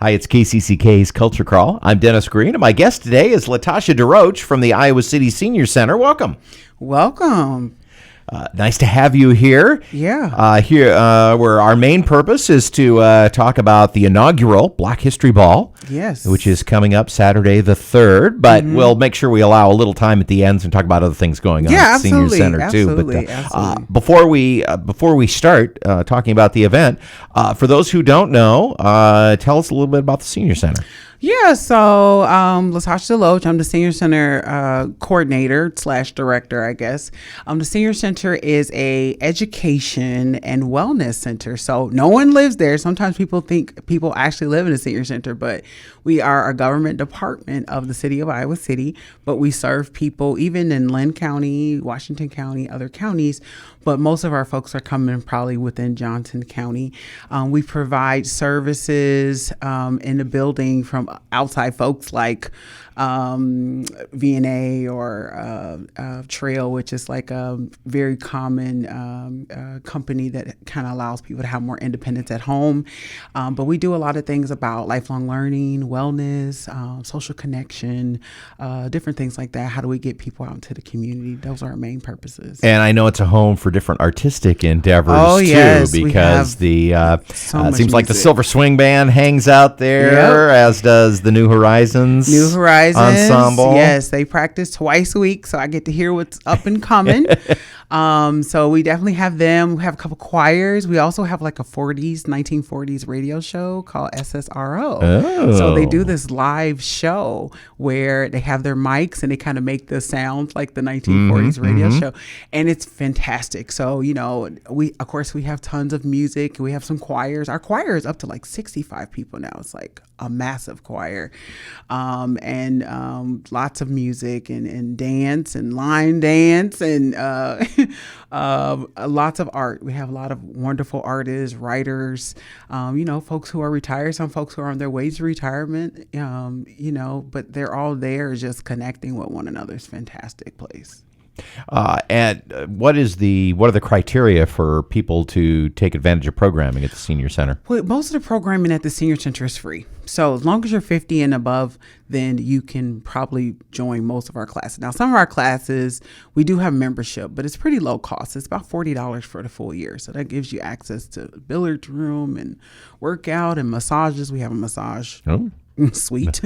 Hi, it's KCCK's Culture Crawl. I'm Dennis Green, and my guest today is Latasha DeRoche from the Iowa City Senior Center. Welcome. Welcome. Nice to have you here. Yeah. Where our main purpose is to talk about the inaugural Black History Ball. Yes. Which is coming up Saturday the 3rd, but we'll make sure we allow a little time at the end and talk about other things going on at the Senior Center too. But before we start talking about the event, for those who don't know, tell us a little bit about the Senior Center. Yeah, so Latasha DeRoche, I'm the Senior Center coordinator / director, I guess. The Senior Center is a education and wellness center. So no one lives there. Sometimes people think people actually live in a Senior Center, but we are a government department of the city of Iowa City, but we serve people even in Lynn County, Washington County, other counties, but most of our folks are coming probably within Johnson County. We provide services in the building from outside folks like VNA or Trail, which is like a very common company that kind of allows people to have more independence at home. But we do a lot of things about lifelong learning, wellness, social connection, different things like that. How do we get people out into the community? Those are our main purposes. And I know it's a home for different artistic endeavors too, because it seems like the Silver Swing Band hangs out there, as does the New Horizons. Ensemble. Yes, they practice twice a week, so I get to hear what's up and coming. So we definitely have them. We have a couple choirs. We also have like a 1940s radio show called SSRO. Oh. So they do this live show where they have their mics and they kind of make the sound like the 1940s radio show. And it's fantastic. So, we have tons of music. We have some choirs. Our choir is up to like 65 people now. It's like a massive choir. And lots of music and dance and line dance and lots of art. We have a lot of wonderful artists, writers, folks who are retired, some folks who are on their way to retirement, but they're all there just connecting with one another. It's a fantastic place. And what are the criteria for people to take advantage of programming at the Senior Center? Well, most of the programming at the Senior Center is free. So as long as you're 50 and above, then you can probably join most of our classes. Now, some of our classes, we do have membership, but it's pretty low cost. It's about $40 for the full year. So that gives you access to billiard room and workout and massages. We have a massage. Oh. Sweet.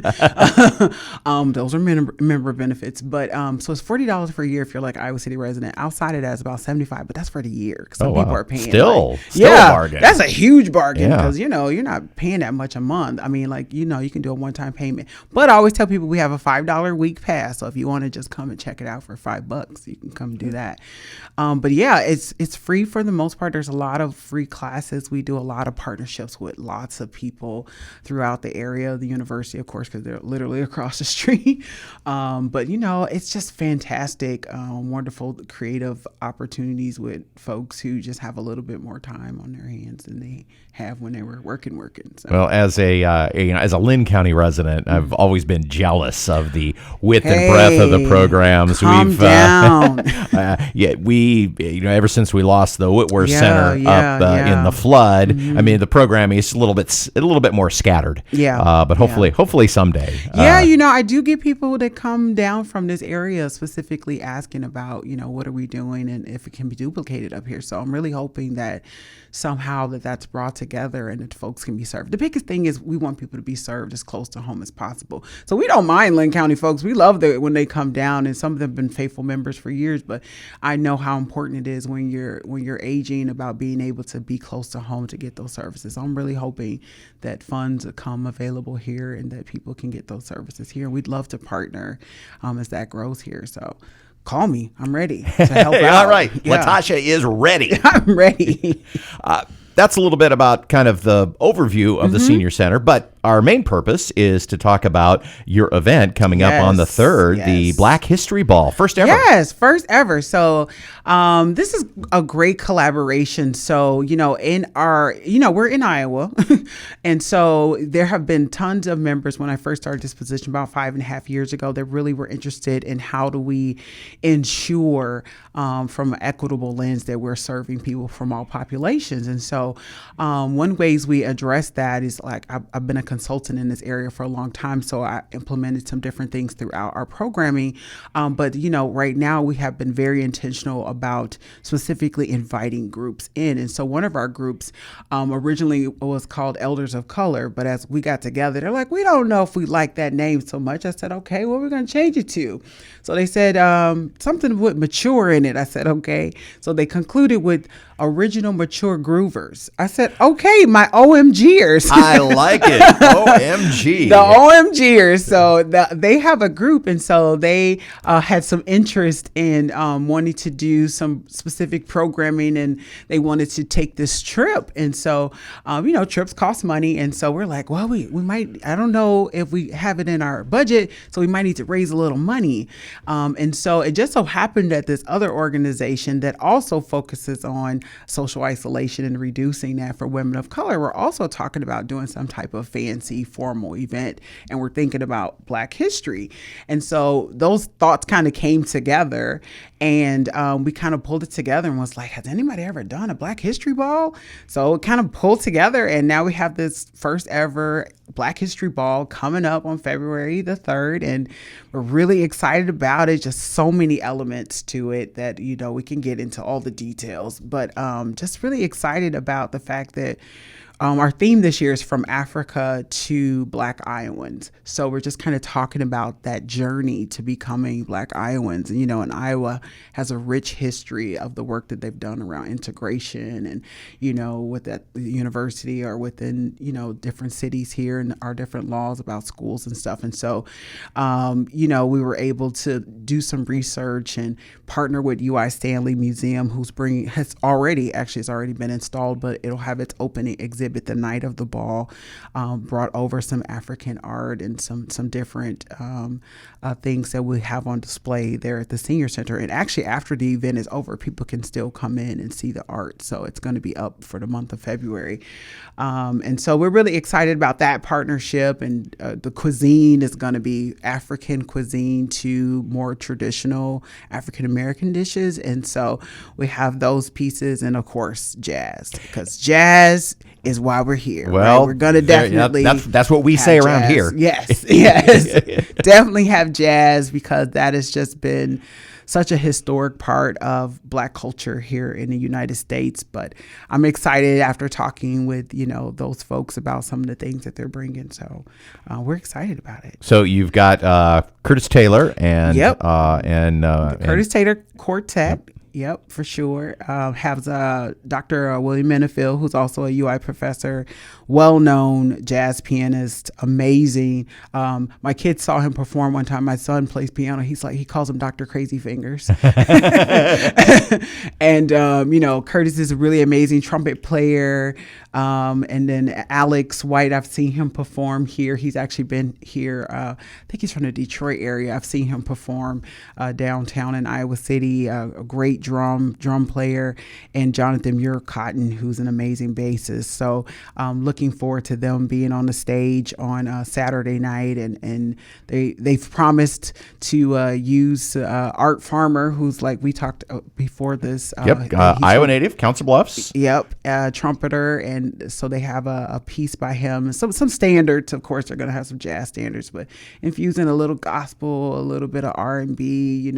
Those are member benefits. But so it's $40 for a year if you're like Iowa City resident. Outside of that, it's about $75, but that's for the year. Some people are paying. Still a bargain. That's a huge bargain because, you're not paying that much a month. I mean, you can do a one-time payment. But I always tell people we have a $5 week pass. So if you want to just come and check it out for $5, you can come do that. But yeah, it's free for the most part. There's a lot of free classes. We do a lot of partnerships with lots of people throughout the area of the university, of course, because they're literally across the street. But it's just fantastic, wonderful creative opportunities with folks who just have a little bit more time on their hands than they have when they were working. So. Well, as a Lynn County resident, I've always been jealous of the width and breadth of the programs. Calm down. Ever since we lost the Whitworth Center in the flood, I mean, the programming is a little bit more scattered. Yeah. But hopefully someday. I do get people that come down from this area specifically asking about, what are we doing and if it can be duplicated up here. So I'm really hoping that somehow that's brought together and that folks can be served. The biggest thing is we want people to be served as close to home as possible. So we don't mind Lynn County folks. We love when they come down, and some of them have been faithful members for years, but I know how important it is when you're aging about being able to be close to home to get those services. So I'm really hoping that funds come available here and that people can get those services here. We'd love to partner as that grows here. So call me. I'm ready to help out. All right. Yeah. Latasha is ready. I'm ready. That's a little bit about kind of the overview of the Senior Center, but our main purpose is to talk about your event coming up on the 3rd, the Black History Ball. First ever. Yes, first ever. So this is a great collaboration. So, we're in Iowa. And so there have been tons of members when I first started this position about 5.5 years ago that really were interested in how do we ensure from an equitable lens that we're serving people from all populations. And so one ways we address that is I've been a consultant in this area for a long time, so I implemented some different things throughout our programming. But right now we have been very intentional about specifically inviting groups in. And so one of our groups originally was called Elders of Color, but as we got together, they're like, we don't know if we like that name so much. I said, okay, what are we going to change it to? So they said something with mature in it. I said, okay. So they concluded with Original Mature Groovers. I said, okay, my OMGers. I like it. OMG. The OMGers. So they have a group, and so they had some interest in wanting to do some specific programming, and they wanted to take this trip. And so, trips cost money. And so we're like, well, we might, I don't know if we have it in our budget, so we might need to raise a little money. And so it just so happened that this other organization that also focuses on social isolation and reducing that for women of color, we're also talking about doing some type of fancy formal event, and we're thinking about Black history. And so those thoughts kind of came together, and we kind of pulled it together and was like, has anybody ever done a Black History Ball? So it kind of pulled together, and now we have this first ever Black History Ball coming up on February the 3rd, and we're really excited about it. Just so many elements to it that, we can get into all the details, but just really excited about the fact that our theme this year is From Africa to Black Iowans. So we're just kind of talking about that journey to becoming Black Iowans. And, and Iowa has a rich history of the work that they've done around integration and, with that university or within, different cities here and our different laws about schools and stuff. And so, we were able to do some research and partner with UI Stanley Museum, it's already been installed, but it'll have its opening exhibit the night of the ball, brought over some African art and some different things that we have on display there at the Senior Center. And actually, after the event is over, people can still come in and see the art. So it's going to be up for the month of February. And so we're really excited about that partnership. And the cuisine is going to be African cuisine to more traditional African American dishes. And so we have those pieces, and of course, jazz, because jazz is why we're here. Well, right? We're going to definitely that's what we say jazz. Around here. Yes, definitely have jazz, because that has just been such a historic part of Black culture here in the United States. But I'm excited after talking with, those folks about some of the things that they're bringing. So we're excited about it. So you've got Curtis Taylor and Curtis Taylor Quartet. Yep, for sure. Has Dr. William Menefield, who's also a UI professor, well-known jazz pianist, amazing. My kids saw him perform one time. My son plays piano. He calls him Dr. Crazy Fingers. And, Curtis is a really amazing trumpet player. And then Alex White, I've seen him perform here. He's actually been here. I think he's from the Detroit area. I've seen him perform downtown in Iowa City. A great drum player, and Jonathan Muir-Cotton, who's an amazing bassist. So looking forward to them being on the stage on Saturday night, and they've promised to use Art Farmer, who's like we talked before this. Iowa native, Council Bluffs. Yep, trumpeter, and so they have a piece by him. Some standards, of course, they're going to have some jazz standards, but infusing a little gospel, a little bit of R&B,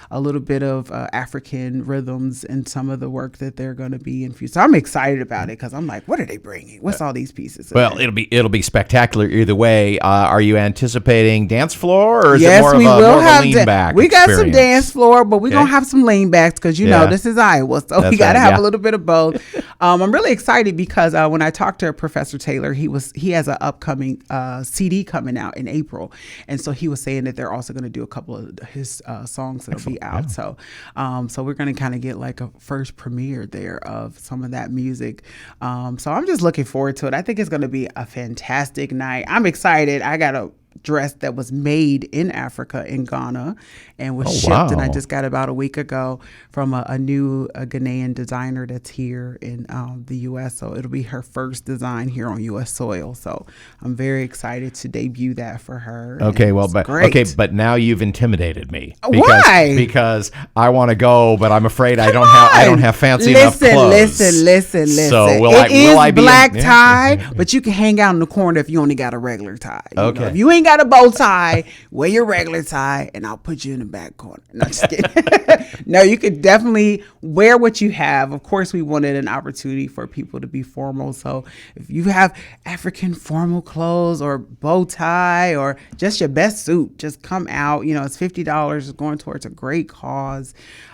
a little bit of African rhythms in some of the work that they're going to be infused. So I'm excited about it, because I'm like, what are they bringing? What's all these pieces? Well, it'll be spectacular either way. Are you anticipating dance floor, or is yes, it more of a lean back? We got some dance floor, but we're gonna have some lean backs, because this is Iowa, so we got to have a little bit of both. I'm really excited because when I talked to Professor Taylor, he has an upcoming CD coming out in April, and so he was saying that they're also going to do a couple of his songs that'll be out. Yeah. So we're going to kind of get like a first premiere there of some of that music. So I'm just looking forward to it. I think it's going to be a fantastic night. I'm excited. I got to dress that was made in Africa, in Ghana, and was shipped. And I just got about a week ago from a new Ghanaian designer that's here in the U.S. So it'll be her first design here on U.S. soil. So I'm very excited to debut that for her. Okay, but now you've intimidated me. Why? Because I want to go, but I'm afraid I don't have fancy enough clothes. Listen. So will I be black tie, but you can hang out in the corner if you only got a regular tie. Okay. If you ain't got a bow tie, wear your regular tie, and I'll put you in the back corner. No, just kidding. No, you could definitely wear what you have. Of course, we wanted an opportunity for people to be formal. So if you have African formal clothes or bow tie or just your best suit, just come out. It's $50 going towards a great cause.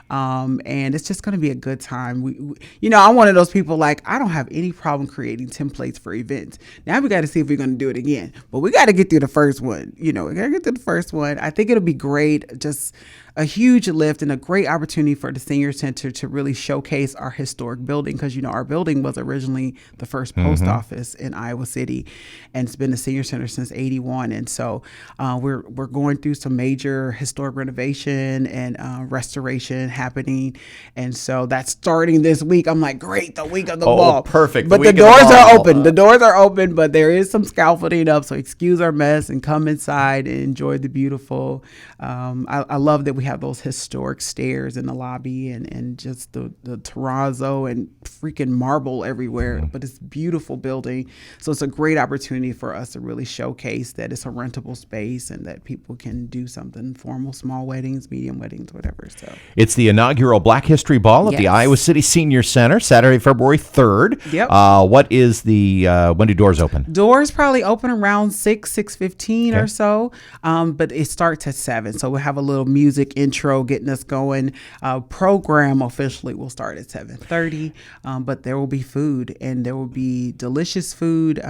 And it's just going to be a good time. I'm one of those people, like, I don't have any problem creating templates for events. Now we got to see if we're going to do it again, but we got to get through the first one. We got to get through the first one. I think it'll be great. Just a huge lift and a great opportunity for the Senior Center to really showcase our historic building. Cause our building was originally the first post office in Iowa City, and it's been the Senior Center since 81. And so, we're going through some major historic renovation and, restoration happening. And so that's starting this week. I'm like, great, the week of the ball. Perfect. But the doors are open. The doors are open, but there is some scaffolding up. So excuse our mess and come inside and enjoy the beautiful. I love that we have those historic stairs in the lobby and just the terrazzo and freaking marble everywhere. But it's a beautiful building. So it's a great opportunity for us to really showcase that it's a rentable space and that people can do something formal, small weddings, medium weddings, whatever. So it's the inaugural Black History Ball at the Iowa City Senior Center, Saturday, February 3rd. Yep. What is when do doors open? Doors probably open around 6:15 or so. But it starts at 7. So we'll have a little music intro getting us going. Program officially will start at 7:30. But there will be food and there will be delicious food.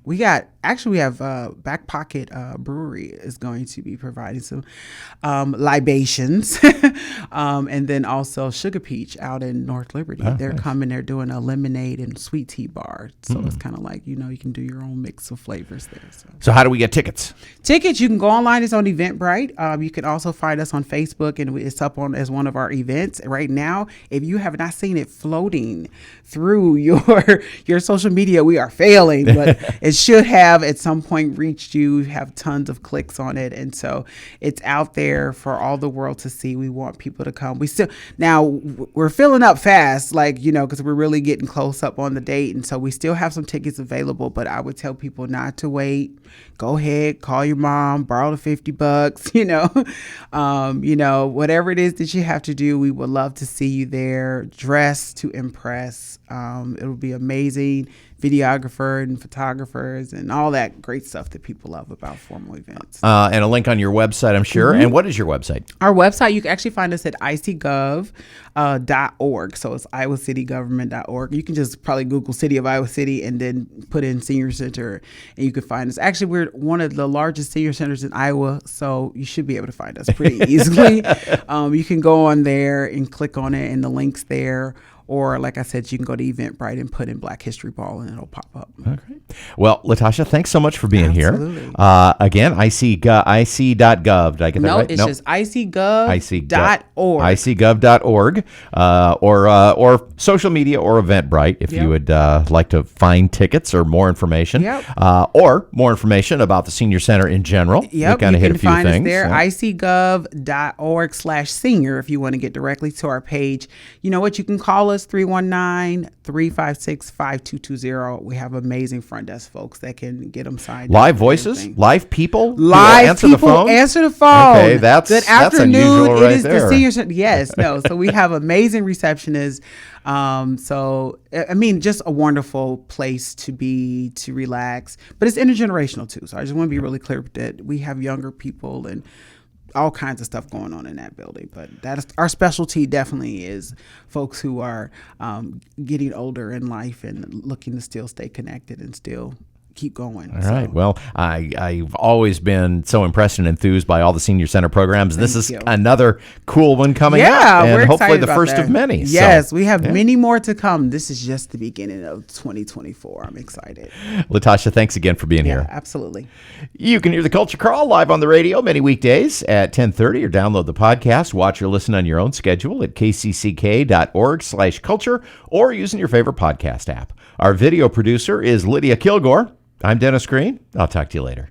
We have Back Pocket Brewery is going to be providing some libations. And then also Sugar Peach out in North Liberty. They're coming. They're doing a lemonade and sweet tea bar. So it's kind of like, you can do your own mix of flavors there. So how do we get tickets? Tickets, you can go online. It's on Eventbrite. You can also find us on Facebook, and it's up on as one of our events right now. If you have not seen it floating through your social media, we are failing, but it should have at some point reached you. We have tons of clicks on it, and so it's out there for all the world to see. We want people to come. We're filling up fast, because we're really getting close up on the date, and so we still have some tickets available. But I would tell people not to wait. Go ahead, call your mom, borrow the $50. Whatever it is that you have to do, we would love to see you there, dressed to impress. It'll be amazing. Videographer and photographers and all that great stuff that people love about formal events. And a link on your website, I'm sure. And what is your website? Our website, you can actually find us at icgov.org. So it's iowacitygov.org. You can just probably Google City of Iowa City and then put in Senior Center and you can find us. Actually, we're one of the largest senior centers in Iowa, so you should be able to find us pretty easily. You can go on there and click on it and the link's there. Or, like I said, you can go to Eventbrite and put in Black History Ball and it'll pop up. Okay. Well, Latasha, thanks so much for being here. Again, ic.gov. Did I get that right? It's just icgov.org. icgov.org. Or social media or Eventbrite if you would like to find tickets or more information. Or more information about the Senior Center in general. We kind of hit a few things. Us there, icgov.org/senior if you want to get directly to our page. You know what? You can call us 319-356-5220. We have amazing front desk folks that can get them signed. Live voices, live people, answer the phone. Okay, that's good afternoon. Unusual right it is there. The senior center. Yes, no. So we have amazing receptionists. Just a wonderful place to be, to relax. But it's intergenerational too. So I just want to be really clear that we have younger people and all kinds of stuff going on in that building, but that's our specialty. Definitely is folks who are getting older in life and looking to still stay connected and still keep going. All right. Well, I've always been so impressed and enthused by all the senior center programs. This is another cool one coming up, and we're hopefully the about first that. of many. Yes, we have many more to come. This is just the beginning of 2024. I'm excited. Latasha, thanks again for being here. Absolutely. You can hear the Culture Crawl live on the radio many weekdays at 10:30, or download the podcast, watch or listen on your own schedule at kcck.org/culture, or using your favorite podcast app. Our video producer is Lydia Kilgore. I'm Dennis Green. I'll talk to you later.